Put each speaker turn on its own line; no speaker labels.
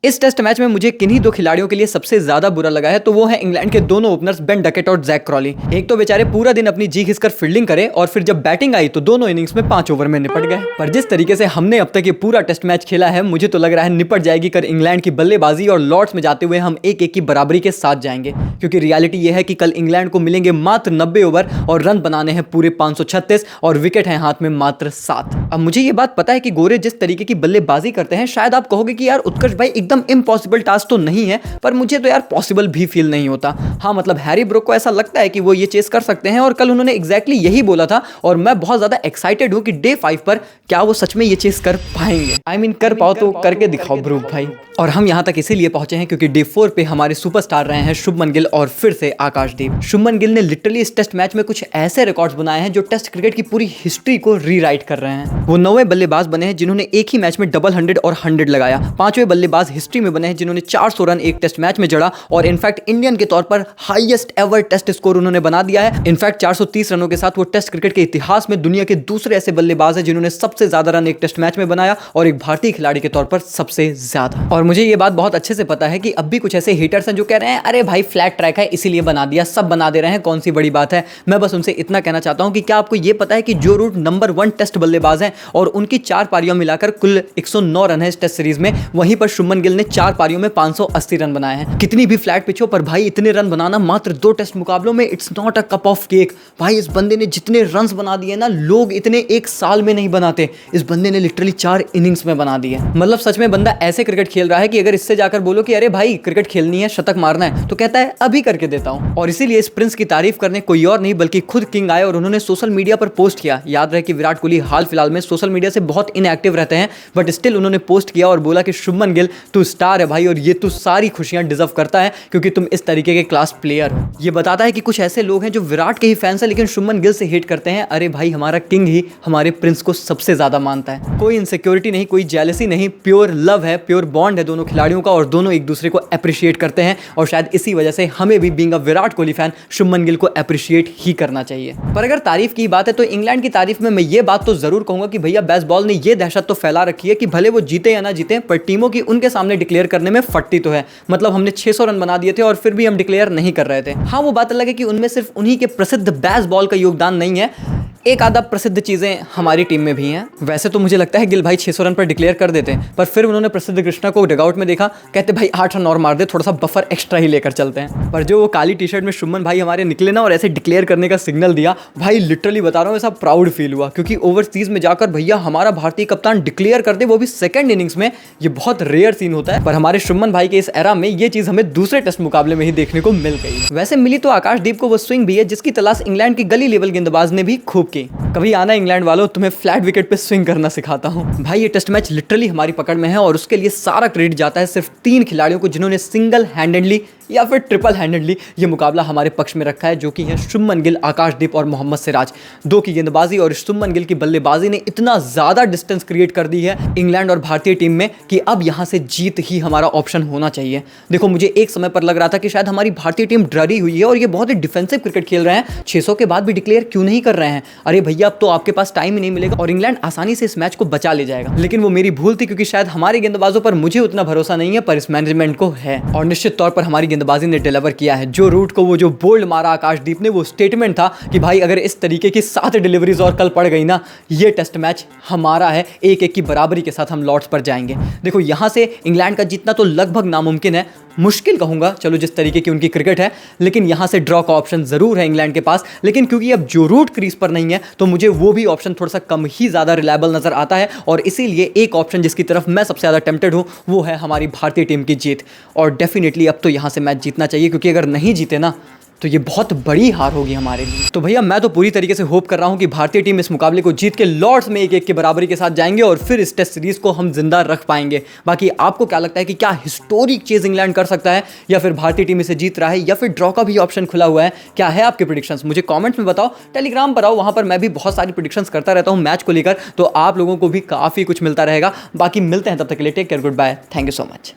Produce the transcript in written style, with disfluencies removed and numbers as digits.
इस test match में मुझे किन्हीं दो खिलाड़ियों के लिए सबसे ज्यादा बुरा लगा है, तो वो है इंग्लैंड के दोनों ओपनर्स बेन डकेट और जैक क्रॉली। एक तो बेचारे पूरा दिन अपनी जी घिसकर फील्डिंग करे और फिर जब बैटिंग आई तो दोनों इनिंग्स में 5 ओवर में निपट गए। पर जिस तरीके से हमने अब तक ये पूरा टेस्ट मैच खेला है, मुझे तो लग रहा है निपट जाएगी कर इंग्लैंड की बल्लेबाजी और लॉर्ड्स में जाते हुए हम 1-1 की बराबरी के साथ जाएंगे। क्योंकि रियलिटी यह है कि कल इंग्लैंड को मिलेंगे मात्र 90 ओवर और रन बनाने हैं पूरे 536 और विकेट है हाथ में मात्र 7। अब मुझे ये बात पता है कि गोरे जिस तरीके की बल्लेबाजी करते हैं, शायद आप कहोगे कि यार उत्कर्ष भाई एकदम इम्पॉसिबल टास्क तो नहीं है, पर मुझे तो यार पॉसिबल भी फील नहीं होता। हाँ मतलब हैरी ब्रूक को ऐसा लगता है कि वो ये चेस कर सकते हैं और कल उन्होंने एग्जैक्टली यही बोला था और मैं बहुत ज्यादा एक्साइटेड हूं कि डे 5 पर क्या वो सच में ये चेस कर पाएंगे। आई मीन कर पाओ तो करके दिखाओ ब्रूक भाई। और हम यहां तक इसीलिए पहुंचे हैं क्योंकि डे 4 पे हमारे सुपरस्टार रहे हैं शुभमन गिल और फिर से आकाशदीप। शुभमन गिल ने लिटरली इस टेस्ट मैच में कुछ ऐसे रिकॉर्ड्स बनाए हैं जो टेस्ट क्रिकेट की पूरी हिस्ट्री को रीराइट कर रहे हैं। वो 9वें बल्लेबाज बने हैं जिन्होंने एक ही मैच में डबल 100 और 100 लगाया। 5वें बल्लेबाज हिस्ट्री में बने हैं जिन्होंने 400 रन एक टेस्ट मैच में जड़ा और इनफैक्ट इंडियन के तौर पर हाईएस्ट एवर टेस्ट स्कोर उन्होंने बना दिया है। इनफैक्ट 430 रनों के साथ वो टेस्ट क्रिकेट के इतिहास में दुनिया के दूसरे ऐसे बल्लेबाज हैं जिन्होंने सबसे ज्यादा रन एक टेस्ट मैच में बनाया और एक भारतीय खिलाड़ी के तौर पर सबसे ज्यादा। और मुझे ये बात बहुत अच्छे से पता है कि अब भी कुछ ऐसे हेटर्स हैं जो कह रहे हैं अरे भाई फ्लैट ट्रैक है इसीलिए बना दिया, सब बना दे रहे हैं, कौन सी बड़ी बात है। मैं बस उनसे इतना कहना चाहता हूं कि क्या आपको यह पता है कि जो रूट नंबर 1 टेस्ट बल्लेबाज हैं और उनकी 4 पारियों मिलाकर कुल 109 रन है इस टेस्ट सीरीज में, वहीं पर शुभमन गिल ने 4 पारियों में 580 रन बनाए हैं। कितनी भी फ्लैट पिच हो पर भाई इतने रन बनाना मात्र 2 टेस्ट मुकाबलों में, it's not a cup of cake. भाई इस बंदे ने जितने रन्स बना दिए ना, लोग इतने एक साल में नहीं बनाते, इस बंदे ने लिटरली 4 इनिंग्स में बना दिए। मतलब सच में बंदा ऐसे क्रिकेट खेल रहा है कि अगर इससे जाकर बोलो कि अरे भाई क्रिकेट खेलनी है, शतक मारना है, तो कहता है अभी करके देता हूं। और इसीलिए इस प्रिंस की तारीफ करने कोई और नहीं बल्कि खुद किंग आए और उन्होंने सोशल मीडिया पर पोस्ट किया। याद रहे कि विराट कोहली हाल फिलहाल में सोशल मीडिया से बहुत इनएक्टिव रहते हैं, बट स्टिल उन्होंने पोस्ट किया और बोला कि शुभमन गिल तू स्टार है भाई और ये तू सारी खुशियां डिजर्व करता है क्योंकि तुम इस तरीके के क्लास प्लेयर हो। ये बताता है कि कुछ ऐसे लोग हैं जो विराट के ही फैंस हैं लेकिन शुभमन गिल से हेट करते हैं। अरे भाई हमारा किंग ही हमारे प्रिंस को सबसे ज्यादा मानता है। कोई इनसिक्योरिटी नहीं, कोई जेलसी नहीं, प्योर लव है, प्योर बॉन्ड है दोनों खिलाड़ियों का और दोनों एक दूसरे को अप्रिशिएट करते हैं। और शायद इसी वजह से हमें भी being a Virat Kohli fan Shubman Gill को अप्रिशिएट ही करना चाहिए। पर अगर तारीफ की बात है तो इंग्लैंड की तारीफ में मैं ये बात तो जरूर कहूंगा कि भैया बेसबॉल ने ये दहशत तो फैला रखी है कि भले वो जीते या ना जीते पर टीमों की उनके सामने डिक्लेयर करने में फट्टी तो है। मतलब हमने 600 रन बना दिए थे और फिर भी हम डिक्लेयर नहीं कर रहे थे। हाँ वो बात अलग है कि उनमें सिर्फ उन्हीं के प्रसिद्ध बेसबॉल का योगदान नहीं है, एक आधा प्रसिद्ध चीजें हमारी टीम में भी हैं। वैसे तो मुझे लगता है गिल भाई 600 रन पर डिक्लेयर कर देते हैं, पर फिर उन्होंने प्रसिद्ध कृष्णा को डगआउट में देखा, कहते भाई 8 रन और मार दे, थोड़ा सा बफर एक्स्ट्रा ही लेकर चलते हैं। पर जो वो काली टी शर्ट में शुभमन भाई हमारे निकले ना और ऐसे डिक्लेयर करने का सिग्नल दिया, भाई लिटरली बता रहा हूँ ऐसा प्राउड फील हुआ क्योंकि ओवरसीज में जाकर भैया हमारा भारतीय कप्तान डिक्लेयर कर दे, वो भी सेकंड इनिंग्स में, ये बहुत रेयर सीन होता है। पर हमारे शुभमन भाई के इस एरा में ये चीज हमें दूसरे टेस्ट मुकाबले में ही देखने को मिल गई। वैसे मिली तो आकाशदीप को वो स्विंग भी है जिसकी तलाश इंग्लैंड की गली लेवल गेंदबाज ने भी खूब की। कभी आना इंग्लैंड वालों, तुम्हें फ्लैट विकेट पे स्विंग करना सिखाता हूं। भाई ये टेस्ट मैच लिटरली हमारी पकड़ में है और उसके लिए सारा क्रेडिट जाता है सिर्फ 3 खिलाड़ियों को जिन्होंने सिंगल हैंडेडली या फिर ट्रिपल हैंडेडली ये मुकाबला हमारे पक्ष में रखा है, जो कि है शुभमन गिल, आकाशदीप और मोहम्मद सिराज। 2 की गेंदबाजी और शुभमन गिल की बल्लेबाजी ने इतना ज्यादा डिस्टेंस क्रिएट कर दी है इंग्लैंड और भारतीय टीम में कि अब यहां से जीत ही हमारा ऑप्शन होना चाहिए। देखो मुझे एक समय पर लग रहा था कि शायद हमारी भारतीय टीम डरी हुई है और ये बहुत ही डिफेंसिव क्रिकेट खेल रहे हैं, 600 के बाद भी डिक्लेयर क्यों नहीं कर रहे हैं। अरे भैया अब तो आपके पास टाइम ही नहीं मिलेगा और इंग्लैंड आसानी से इस मैच को बचा ले जाएगा। लेकिन वो मेरी भूल थी क्योंकि शायद हमारे गेंदबाजों पर मुझे उतना भरोसा नहीं है पर इस मैनेजमेंट को है और निश्चित तौर पर हमारी गेंदबाजी ने डिलीवर किया है। जो रूट को वो जो बोल्ड मारा आकाशदीप ने, वो स्टेटमेंट था कि भाई अगर इस तरीके की 7 डिलीवरीज और कल पड़ गई ना, ये टेस्ट मैच हमारा है, 1-1 की बराबरी के साथ हम लॉर्ड्स पर जाएंगे। देखो यहां से इंग्लैंड का जीतना तो लगभग नामुमकिन है, मुश्किल कहूंगा, चलो जिस तरीके की उनकी क्रिकेट है, लेकिन यहां से ड्रॉ का ऑप्शन जरूर है इंग्लैंड के पास। लेकिन क्योंकि अब जो रूट क्रीज पर नहीं है तो मुझे वो भी ऑप्शन थोड़ा सा कम ही ज्यादा रिलायबल नजर आता है और इसीलिए एक ऑप्शन जिसकी तरफ मैं सबसे ज्यादा टेम्प्टेड हूं वो है हमारी भारतीय टीम की जीत। और डेफिनेटली अब तो यहां से मैच जीतना चाहिए क्योंकि अगर नहीं जीते ना तो ये बहुत बड़ी हार होगी हमारे लिए। तो भैया मैं तो पूरी तरीके से होप कर रहा हूं कि भारतीय टीम इस मुकाबले को जीत के लॉर्ड्स में 1-1 की बराबरी के साथ जाएंगे और फिर इस टेस्ट सीरीज को हम जिंदा रख पाएंगे। बाकी आपको क्या लगता है कि क्या हिस्टोरिक चेज इंग्लैंड कर सकता है या फिर भारतीय टीम इसे जीत रहा है या फिर ड्रॉ का भी ऑप्शन खुला हुआ है? क्या है आपके प्रेडिक्शंस? मुझे कमेंट्स में बताओ, टेलीग्राम पर आओ, वहां पर मैं भी बहुत सारी प्रेडिक्शंस करता रहता हूं मैच को लेकर, तो आप लोगों को भी काफी कुछ मिलता रहेगा। बाकी मिलते हैं तब तक के लिए, take care, good bye, thank you so much.